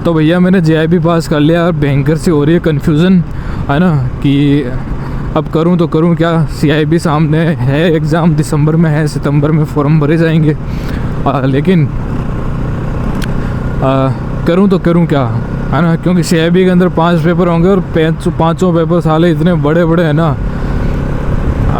तो भैया मैंने JIB पास कर लिया और भयंकर से हो रही है कन्फ्यूज़न, है ना, कि अब करूं तो करूं क्या। CIB सामने है, एग्ज़ाम दिसंबर में है, सितंबर में फॉर्म भरे जाएंगे, लेकिन करूं तो करूं क्या, है ना, क्योंकि CIB के अंदर 5 पेपर होंगे और पाँचों पेपर साले इतने बड़े बड़े हैं ना,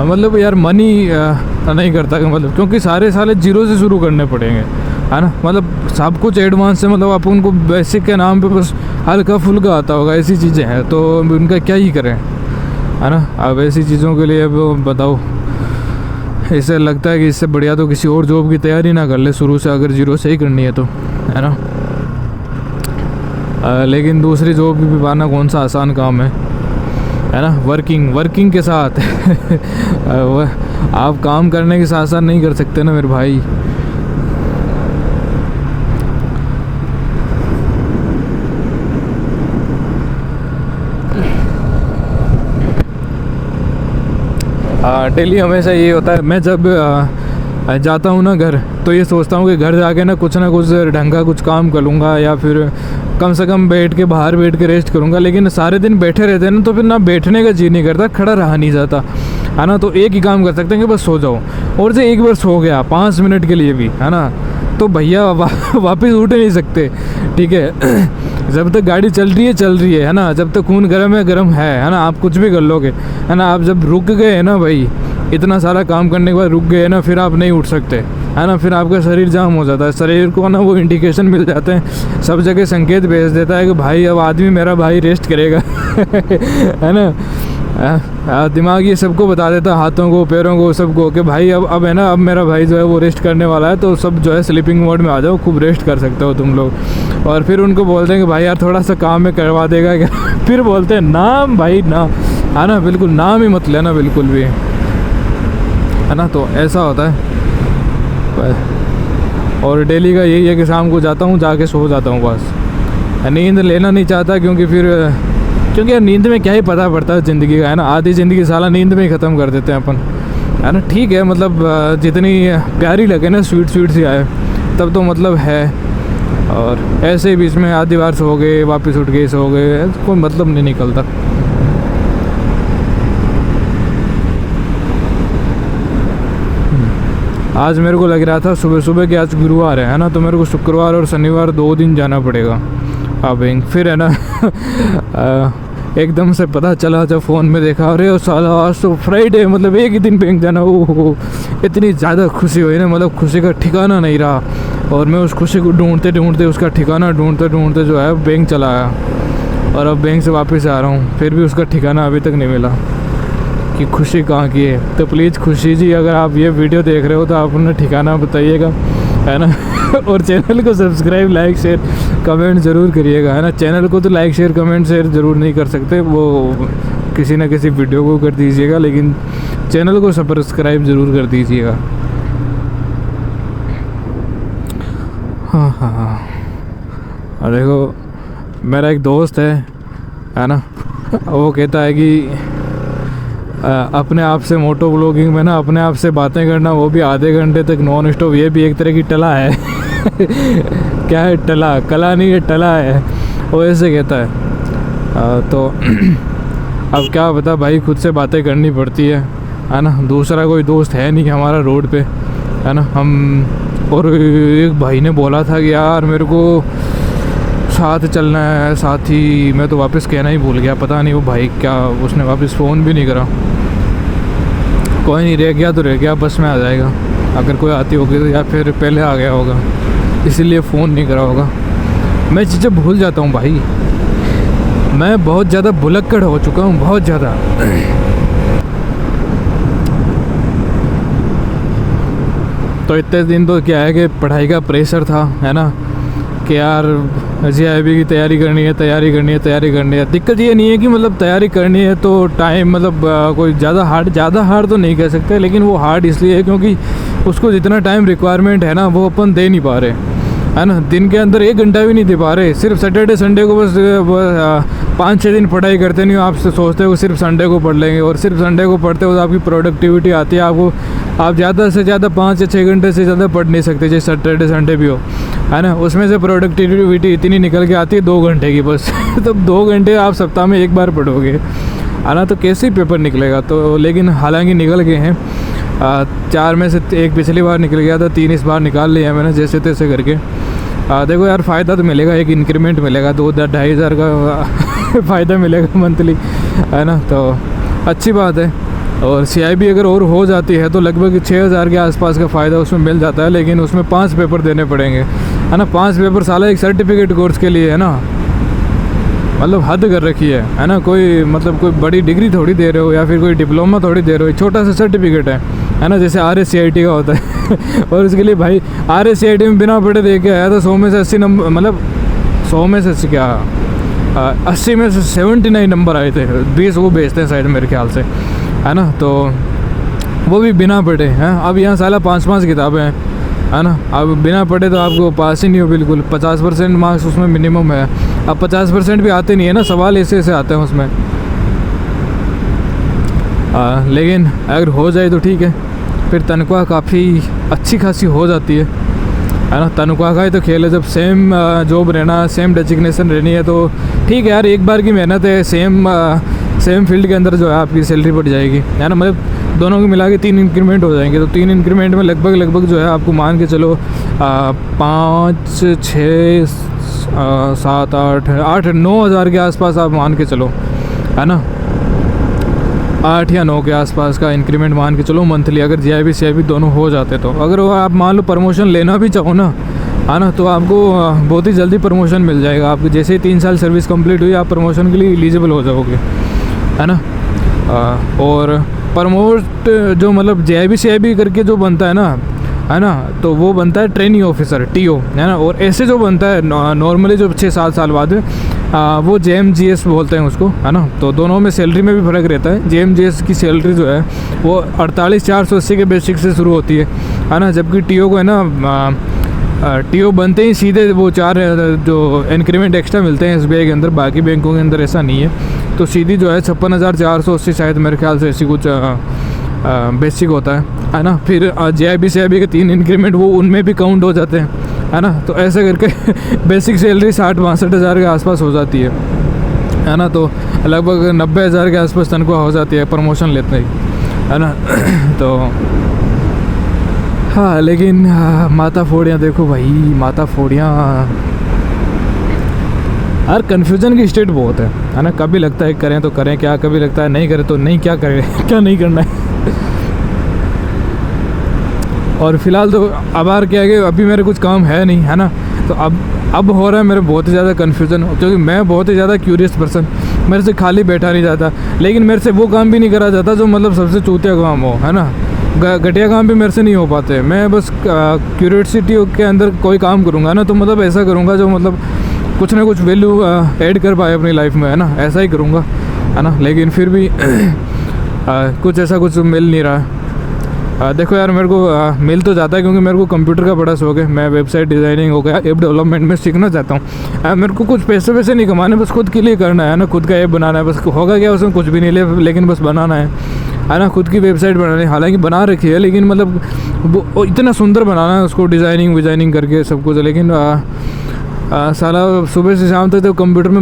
मतलब यार मन ही नहीं करता कि मतलब, क्योंकि सारे साले जीरो से शुरू करने पड़ेंगे, है ना, मतलब सब कुछ एडवांस है, मतलब आप उनको बेसिक के नाम पे बस हल्का फुल्का आता होगा, ऐसी चीज़ें हैं, तो उनका क्या ही करें, है ना। अब ऐसी चीज़ों के लिए अब बताओ, इससे लगता है कि इससे बढ़िया तो किसी और जॉब की तैयारी ना कर ले शुरू से, अगर जीरो से ही करनी है तो, है ना। लेकिन दूसरी जॉब भी पाना कौन सा आसान काम है ना। वर्किंग के साथ आप काम करने के साथ साथ नहीं कर सकते ना मेरे भाई। डेली हमेशा ये होता है, मैं जब जाता हूँ ना घर, तो ये सोचता हूँ कि घर जाके ना कुछ ढंग का कुछ काम कर लूँगा, या फिर कम से कम बाहर बैठ के रेस्ट करूँगा। लेकिन सारे दिन बैठे रहते हैं ना, तो फिर ना बैठने का जी नहीं करता, खड़ा रहा नहीं जाता, है ना। तो एक ही काम कर सकते हैं कि बस सो जाओ, और जो एक बार सो गया 5 मिनट के लिए भी, है ना, तो भैया वापस उठ नहीं सकते, ठीक है। जब तक गाड़ी चल रही है ना, जब तक खून गर्म है ना, आप कुछ भी कर लोगे, है ना। आप जब रुक गए ना भाई, इतना सारा काम करने के बाद रुक गए ना, फिर आप नहीं उठ सकते, है ना। फिर आपका शरीर जाम हो जाता है, शरीर को ना वो इंडिकेशन मिल जाते हैं, सब जगह संकेत भेज देता है कि भाई अब आदमी मेरा भाई रेस्ट करेगा है ना। दिमाग ये सबको बता देता है, हाथों को, पैरों को, सबको, कि भाई अब है ना, अब मेरा भाई जो है वो रेस्ट करने वाला है, तो सब जो है स्लीपिंग मोड में आ जाओ, खूब रेस्ट कर सकते हो तुम लोग। और फिर उनको बोलते हैं कि भाई यार थोड़ा सा काम में करवा देगा क्या फिर बोलते हैं नाम भाई ना, है ना, बिल्कुल नाम ही मत लेना बिल्कुल भी, है ना। तो ऐसा होता है। और डेली का यही है कि शाम को जाता हूँ, जाके सो जाता हूँ बस। नींद लेना नहीं चाहता, क्योंकि यार नींद में क्या ही पता पड़ता है ज़िंदगी का, है ना। आधी ज़िंदगी साला नींद में ही ख़त्म कर देते हैं अपन, है ना। ठीक है, मतलब जितनी प्यारी लगे ना, स्वीट सी आए तब तो मतलब है। और ऐसे ही बीच में आधी बार सो गए, वापस उठ गए, सो गए, कोई मतलब नहीं निकलता। आज मेरे को लग रहा था सुबह कि आज गुरुवार है ना, तो मेरे को शुक्रवार और शनिवार 2 दिन जाना पड़ेगा बैंक। फिर है ना एकदम से पता चला जब फ़ोन में देखा, अरे साला आज तो फ्राइडे, मतलब एक ही दिन बैंक जाना। ओहो, इतनी ज़्यादा खुशी हुई ना, मतलब खुशी का ठिकाना नहीं रहा। और मैं उस खुशी को ढूंढते उसका ठिकाना ढूंढते जो है बैंक चला आया, और अब बैंक से वापस आ रहा हूँ, फिर भी उसका ठिकाना अभी तक नहीं मिला कि खुशी कहाँ की है। तो प्लीज़ खुशी जी, अगर आप ये वीडियो देख रहे हो तो आप उन्हें ठिकाना बताइएगा, है ना और चैनल को सब्सक्राइब, लाइक, शेयर, कमेंट ज़रूर करिएगा, है ना। चैनल को तो लाइक, शेयर, कमेंट, शेयर ज़रूर नहीं कर सकते, वो किसी न किसी वीडियो को कर दीजिएगा, लेकिन चैनल को सब्सक्राइब ज़रूर कर दीजिएगा। हाँ, देखो मेरा एक दोस्त है ना, वो कहता है कि अपने आप से मोटो ब्लॉगिंग में ना अपने आप से बातें करना, वो भी आधे घंटे तक नॉन स्टॉप, ये भी एक तरह की टला है क्या है, टला, कला नहीं है, टला है, वो ऐसे कहता है। तो अब क्या बता भाई, खुद से बातें करनी पड़ती है ना। दूसरा कोई दोस्त है नहीं हमारा रोड पे, है ना। और एक भाई ने बोला था कि यार मेरे को साथ चलना है, साथ ही। मैं तो वापस कहना ही भूल गया, पता नहीं वो भाई क्या, उसने वापस फ़ोन भी नहीं करा। कोई नहीं, रह गया तो रह गया, बस में आ जाएगा अगर कोई आती होगी तो, या फिर पहले आ गया होगा इसीलिए फ़ोन नहीं करा होगा। मैं चीज़ें भूल जाता हूँ भाई, मैं बहुत ज़्यादा भुलक्कड़ हो चुका हूँ, बहुत ज़्यादा। तो इतने दिन तो क्या है कि पढ़ाई का प्रेशर था, है ना, कि यार JIB की तैयारी करनी है। दिक्कत ये नहीं है कि मतलब तैयारी करनी है तो टाइम, मतलब कोई ज़्यादा हार्ड तो नहीं कह सकते, लेकिन वो हार्ड इसलिए है क्योंकि उसको जितना टाइम रिक्वायरमेंट है ना, वो अपन दे नहीं पा रहे, है ना, दिन के अंदर 1 घंटा भी नहीं दे पा रहे। सिर्फ सैटरडे संडे को बस 5-6 दिन पढ़ाई करते नहीं हो, आप सोचते हो सिर्फ संडे को पढ़ लेंगे, और सिर्फ संडे को पढ़ते हो तो आपकी प्रोडक्टिविटी आती है आपको, आप ज़्यादा से ज़्यादा 5 या 6 घंटे से ज़्यादा पढ़ नहीं सकते, जैसे सैटरडे संडे भी हो, है ना। उसमें से प्रोडक्टिविटी इतनी निकल के आती है 2 घंटे की बस तो 2 घंटे आप सप्ताह में 1 बार पढ़ोगे, है ना, तो कैसे पेपर निकलेगा। तो लेकिन हालांकि निकल गए हैं, 4 में से 1 पिछली बार निकल गया था, 3 इस बार निकाल लिया मैंने जैसे तैसे करके। देखो यार, फ़ायदा तो मिलेगा, एक इंक्रीमेंट मिलेगा, 2-2.5 हज़ार का फ़ायदा मिलेगा मंथली, है ना, तो अच्छी बात है। और CIB अगर और हो जाती है तो लगभग 6,000 के आसपास का फ़ायदा उसमें मिल जाता है, लेकिन उसमें 5 पेपर देने पड़ेंगे, है ना। 5 पेपर साला एक सर्टिफिकेट कोर्स के लिए, है ना, मतलब हद कर रखी है ना। कोई मतलब कोई बड़ी डिग्री थोड़ी दे रहे हो या फिर कोई डिप्लोमा थोड़ी दे रहे हो, छोटा सा सर्टिफिकेट है ना, जैसे RSCIT का होता है और इसके लिए भाई RSCIT में बिना पढ़े दे के आया था, 100 में से 80 नंबर, मतलब 100 में से 80 क्या, 80 में से 79 नंबर आए थे, 20 वो भेजते हैं शायद मेरे ख्याल से, है ना, तो वो भी बिना पढ़े हैं। अब यहाँ साला 5-5 किताबें हैं, है ना, अब बिना पढ़े तो आपको पास ही नहीं हो बिल्कुल, 50% मार्क्स उसमें मिनिमम है। अब 50% भी आते नहीं है ना, सवाल ऐसे ऐसे आते हैं उसमें, लेकिन अगर हो जाए तो ठीक है, फिर तनख्वाह काफ़ी अच्छी खासी हो जाती है ना। तनख्वाह का ही तो खेल है, जब सेम जॉब रहना, सेम डेजिग्नेशन रहनी है तो ठीक है यार, एक बार की मेहनत है, सेम फील्ड के अंदर जो है आपकी सैलरी बढ़ जाएगी, है ना, मतलब दोनों को मिला के 3 इंक्रीमेंट हो जाएंगे, तो 3 इंक्रीमेंट में लगभग जो है आपको मान के चलो 5, 6, 7, 8, 9 हज़ार के आसपास आप मान के चलो, है ना, 8 या 9 के आसपास का इंक्रीमेंट मान के चलो मंथली, अगर CIB दोनों हो जाते तो। अगर वो आप मान लो प्रमोशन लेना भी चाहो ना, है ना, तो आपको बहुत ही जल्दी प्रमोशन मिल जाएगा। आपको जैसे ही 3 साल सर्विस कंप्लीट हुई, आप प्रमोशन के लिए एलिजिबल हो जाओगे, है ना। और प्रमोट जो मतलब CIB करके जो बनता है ना, तो वो बनता है ट्रेनिंग ऑफिसर, TO, है ना। और ऐसे जो बनता है नॉर्मली जो 6-7 साल बाद वो JMGS बोलते हैं उसको, है ना। तो दोनों में सैलरी में भी फ़र्क रहता है। JMGS की सैलरी जो है वो 48,480 के बेसिक से शुरू होती है ना, जबकि TO को है ना, TO बनते ही सीधे वो 4 जो इंक्रीमेंट एक्स्ट्रा मिलते हैं SBI के अंदर, बाकी बैंकों के अंदर ऐसा नहीं है। तो सीधी जो है 56,480 शायद मेरे ख्याल से ऐसी कुछ बेसिक होता है ना। फिर CIB के 3 इंक्रीमेंट वो उनमें भी काउंट हो जाते हैं, है ना। तो ऐसे करके बेसिक सैलरी 60-62 हज़ार के आसपास हो जाती है ना। तो लगभग 90 हज़ार के आसपास तनख्वाह हो जाती है प्रमोशन लेते ही, है ना। तो हाँ, लेकिन माता फोड़ियाँ देखो भाई, माता फोड़ियाँ यार, कन्फ्यूज़न की स्टेट बहुत है ना। कभी लगता है करें तो करें क्या, कभी लगता है नहीं करें तो नहीं, क्या करें क्या नहीं करना है और फिलहाल तो अब यार क्या है कि अभी मेरे कुछ काम है नहीं, है ना। तो अब हो रहा है मेरे बहुत ही ज़्यादा कन्फ्यूज़न, क्योंकि मैं बहुत ही ज़्यादा क्यूरियस पर्सन, मेरे से खाली बैठा नहीं जाता, लेकिन मेरे से वो काम भी नहीं करा जाता जो मतलब सबसे चूतिया काम हो, है ना। घटिया काम भी मेरे से नहीं हो पाते। मैं बस क्यूरियोसिटी के अंदर कोई काम करूँगा ना, तो मतलब ऐसा करूँगा जो मतलब कुछ ना कुछ वैल्यू ऐड कर पाए अपनी लाइफ में, है ना, ऐसा ही करूँगा, है ना। लेकिन फिर भी कुछ ऐसा कुछ मिल नहीं रहा है। देखो यार, मेरे को मिल तो जाता है क्योंकि मेरे को कंप्यूटर का बड़ा शौक है। मैं वेबसाइट डिज़ाइनिंग हो गया, ऐप डेवलपमेंट में सीखना चाहता हूँ। मेरे को कुछ पैसे वैसे नहीं कमाने, बस खुद के लिए करना है ना, खुद का ऐप बनाना है, बस होगा क्या उसमें कुछ भी नहीं ले, लेकिन बस बनाना है ना। खुद की वेबसाइट बनानी है, हालांकि बना रखी है, लेकिन मतलब वो इतना सुंदर बनाना है उसको, डिज़ाइनिंग करके सब कुछ। लेकिन साला सुबह से शाम तक तो कंप्यूटर में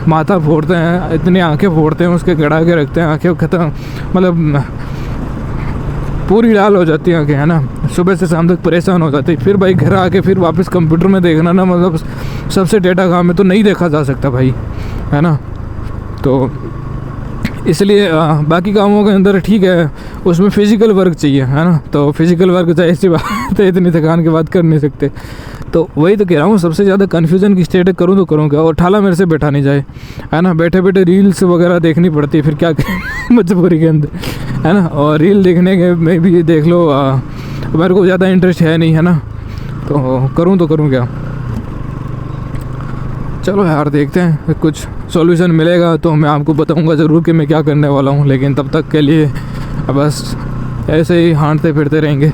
माथा फोड़ते हैं, इतनी आंखें फोड़ते हैं उसके, गड़ा के रखते हैं, आंखें ख़त्म, मतलब पूरी लाल हो जाती है आंखें, है ना। सुबह से शाम तक परेशान हो जाती है। फिर भाई घर आके फिर वापस कंप्यूटर में देखना ना, मतलब सबसे डेटा काम है तो नहीं देखा जा सकता भाई, है ना। तो इसलिए बाकी कामों के अंदर ठीक है, उसमें फ़िज़िकल वर्क चाहिए, है ना। तो फिज़िकल वर्क चाहे ऐसी बात है, इतनी थकान के बाद कर नहीं सकते। तो वही तो कह रहा हूँ, सबसे ज़्यादा कन्फ्यूज़न की स्टेट है, करूँ तो करूँ क्या, और ठाला मेरे से बैठा नहीं जाए, है ना। बैठे बैठे रील्स वगैरह देखनी पड़ती है, फिर क्या मजबूरी के अंदर, है ना। और रील देखने के में भी देख लो मेरे को ज़्यादा इंटरेस्ट है नहीं, है ना। तो करूँ तो करूँ क्या। चलो यार, देखते हैं, कुछ सॉल्यूशन मिलेगा तो मैं आपको बताऊंगा ज़रूर कि मैं क्या करने वाला हूँ। लेकिन तब तक के लिए बस ऐसे ही हाँटते फिरते रहेंगे।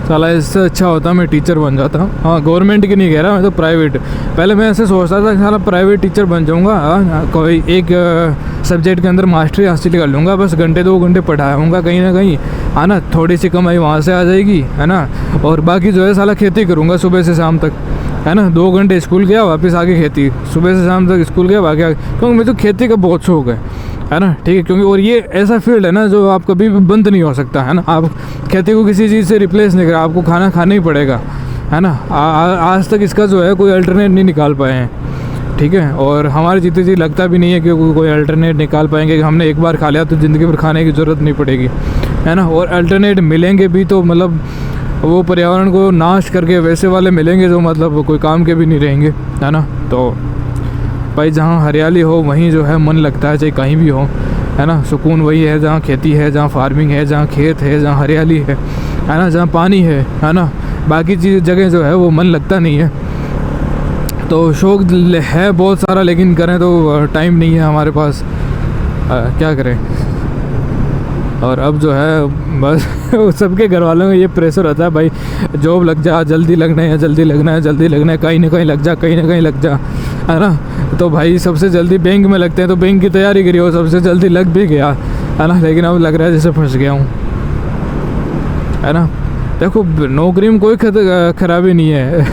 साला इससे अच्छा होता मैं टीचर बन जाता। हाँ, गवर्नमेंट की नहीं कह रहा मैं, तो प्राइवेट। पहले मैं ऐसे सोचता था कि साला प्राइवेट टीचर बन जाऊँगा। हाँ, कोई एक सब्जेक्ट के अंदर मास्टरी हासिल कर लूँगा, बस घंटे 2 घंटे पढ़ाऊँगा कहीं ना कहीं, है ना, थोड़ी सी कमाई वहाँ से आ जाएगी, है ना, और बाकी जो है साला खेती करूँगा सुबह से शाम तक, है ना, 2 घंटे स्कूल गया वापस आके खेती, सुबह से शाम तक स्कूल गया बाकी, क्योंकि मुझे तो खेती का बहुत शौक है ना, ठीक है, क्योंकि और ये ऐसा फील्ड है ना जो आप कभी भी बंद नहीं हो सकता, है ना। आप खेती को किसी चीज़ से रिप्लेस नहीं करा, आपको खाना खाना ही पड़ेगा, है ना। आज तक इसका जो है कोई अल्टरनेट नहीं निकाल पाए हैं, ठीक है, और हमारी जितनी चीज़ लगता भी नहीं है कि कोई अल्टरनेट निकाल पाएंगे, कि हमने एक बार खा लिया तो ज़िंदगी भर खाने की ज़रूरत नहीं पड़ेगी, है ना। और अल्टरनेट मिलेंगे भी तो मतलब वो पर्यावरण को नाश करके वैसे वाले मिलेंगे जो मतलब कोई काम के भी नहीं रहेंगे, है ना। तो भाई जहाँ हरियाली हो वहीं जो है मन लगता है, चाहे कहीं भी हो, है ना। सुकून वही है जहाँ खेती है, जहाँ फार्मिंग है, जहाँ खेत है, जहाँ हरियाली है ना, जहाँ पानी है ना। बाकी चीज़ जगह जो है वो मन लगता नहीं है। तो शौक है बहुत सारा, लेकिन करें तो टाइम नहीं है हमारे पास, क्या करें। और अब जो है बस सबके घर वालों में ये प्रेशर होता है, भाई जॉब लग जा, जल्दी लगना है, जल्दी लगना है, जल्दी लगना है, कहीं ना कहीं लग जा, कहीं ना कहीं लग जा, है ना। तो भाई सबसे जल्दी बैंक में लगते हैं, तो बैंक की तैयारी करी हो, सबसे जल्दी लग भी गया, है ना, लेकिन अब लग रहा है जैसे फंस गया हूँ, है ना। देखो नौकरी में कोई खराबी नहीं है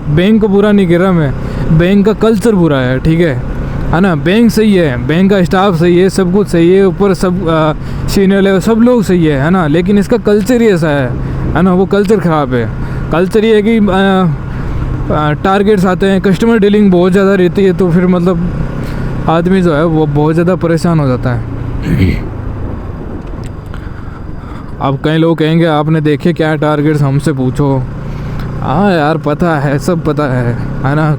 बैंक को बुरा नहीं कर रहा मैं, बैंक का कल्चर बुरा है, ठीक है ना। बैंक सही है, बैंक का स्टाफ सही है, सब कुछ सही है, ऊपर सब सीनियर लेवल सब लोग सही है ना, लेकिन इसका कल्चर ही ऐसा है ना, वो कल्चर ख़राब है। कल्चर ये है कि टारगेट्स आते हैं, कस्टमर डीलिंग बहुत ज़्यादा रहती है, तो फिर मतलब आदमी जो है वो बहुत ज़्यादा परेशान हो जाता है। अब कई लोग कहेंगे आपने देखे क्या टारगेट्स, हमसे पूछो। हाँ यार पता है, सब पता है ना।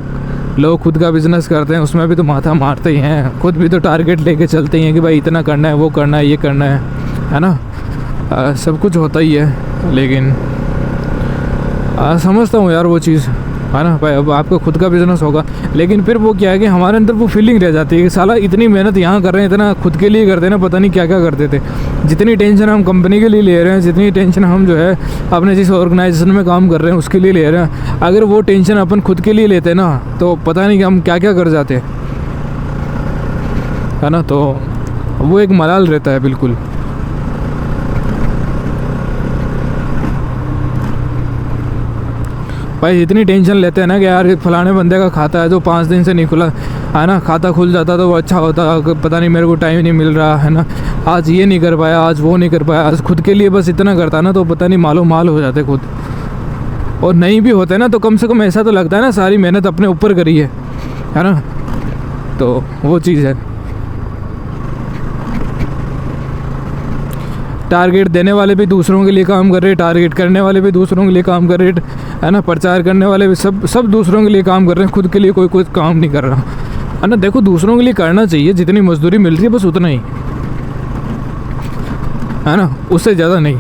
लोग खुद का बिज़नेस करते हैं, उसमें भी तो माथा मारते ही हैं, खुद भी तो टारगेट लेके चलते ही हैं कि भाई इतना करना है, वो करना है, ये करना है ना। सब कुछ होता ही है, लेकिन समझता हूँ यार वो चीज़, है ना भाई। अब आपका खुद का बिज़नेस होगा, लेकिन फिर वो क्या है कि हमारे अंदर वो फीलिंग रह जाती है कि साला इतनी मेहनत यहाँ कर रहे हैं, इतना खुद के लिए करते हैं ना, पता नहीं क्या क्या करते थे। जितनी टेंशन हम कंपनी के लिए ले रहे हैं, जितनी टेंशन हम जो है अपने जिस ऑर्गेनाइजेशन में काम कर रहे हैं उसके लिए ले रहे हैं, अगर वो टेंशन अपन खुद के लिए लेते ना तो पता नहीं कि हम क्या क्या कर जाते, है ना। तो वो एक मलाल रहता है बिल्कुल। भाई इतनी टेंशन लेते हैं ना कि यार फलाने बंदे का खाता है जो 5 दिन से नहीं खुला, है ना, खाता खुल जाता तो वो अच्छा होता, पता नहीं मेरे को टाइम नहीं मिल रहा, है ना, आज ये नहीं कर पाया, आज वो नहीं कर पाया, आज खुद के लिए बस इतना करता ना तो पता नहीं मालो माल हो जाते खुद। और नहीं भी होते ना तो कम से कम ऐसा तो लगता है ना सारी मेहनत अपने ऊपर करी है ना। तो वो चीज़ है। टारगेट देने वाले भी दूसरों के लिए काम कर रहे, टारगेट करने वाले भी दूसरों के लिए काम कर रहे, है ना, प्रचार करने वाले भी सब दूसरों के लिए काम कर रहे हैं, खुद के लिए कोई काम नहीं कर रहा, है ना। देखो दूसरों के लिए करना चाहिए, जितनी मजदूरी मिल रही है बस उतना ही, है ना, उससे ज़्यादा नहीं।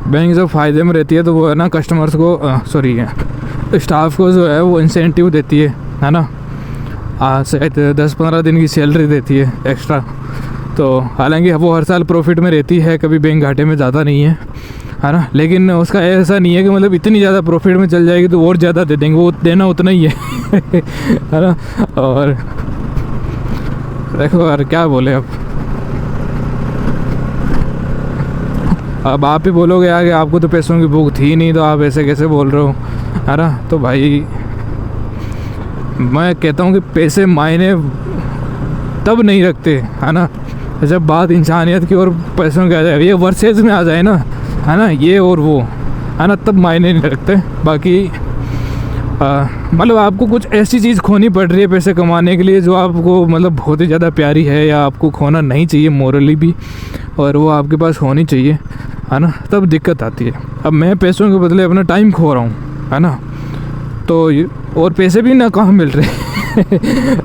बैंक जब फ़ायदे में रहती है तो वो है ना कस्टमर्स को स्टाफ को जो है वो इंसेंटिव देती है ना, शायद 10-15 दिन की सैलरी देती है एक्स्ट्रा। तो हालांकि वो हर साल प्रॉफिट में रहती है, कभी बैंक घाटे में ज़्यादा नहीं है ना, लेकिन उसका ऐसा नहीं है कि मतलब इतनी ज़्यादा प्रॉफिट में चल जाएगी तो और ज़्यादा दे देंगे, वो देना उतना ही है ना। और देखो यार क्या बोले, अब आप ही बोलोगे यार कि आपको तो पैसों की भूख थी नहीं तो आप ऐसे कैसे बोल रहे हो, है ना। तो भाई मैं कहता हूँ कि पैसे मायने तब नहीं रखते, है ना, जब बात इंसानियत की और पैसों की आ जाए, ये वर्सेस में आ जाए ना, है ना, ये और वो, है ना, तब मायने नहीं रखते। बाकी मतलब आपको कुछ ऐसी चीज़ खोनी पड़ रही है पैसे कमाने के लिए जो आपको मतलब बहुत ही ज़्यादा प्यारी है, या आपको खोना नहीं चाहिए मोरली भी, और वो आपके पास होनी चाहिए, है ना, तब दिक्कत आती है। अब मैं पैसों के बदले अपना टाइम खो रहा हूँ, है ना, तो और पैसे भी ना कहाँ मिल रहे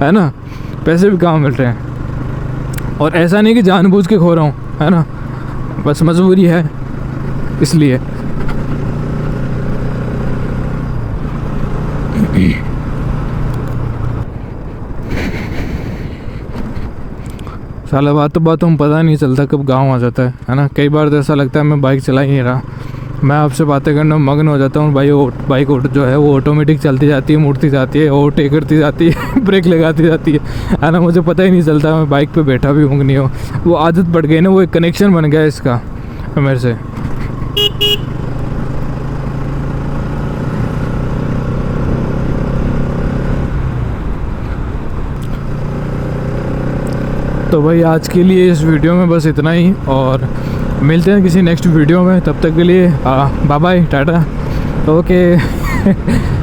है ना, पैसे भी कहाँ मिल रहे हैं। और ऐसा नहीं कि जानबूझ के खो रहा हूँ, है ना, बस मजबूरी है इसलिए। साला बातों में पता नहीं चलता कब गांव आ जाता है ना। कई बार तो ऐसा लगता है मैं बाइक चला ही नहीं रहा, मैं आपसे बातें करने में मग्न हो जाता हूँ भाई। बाइक जो है वो ऑटोमेटिक चलती जाती है, मुड़ती जाती है, ओवरटेक करती जाती है, ब्रेक लगाती जाती है ना। मुझे पता ही नहीं चलता मैं बाइक पे बैठा भी हूँ कि नहीं हो। वो आदत पड़ गई ना, वो एक कनेक्शन बन गया इसका मेरे से। तो भाई आज के लिए इस वीडियो में बस इतना ही, और मिलते हैं किसी नेक्स्ट वीडियो में। तब तक के लिए बाय बाय, टाटा, ओके।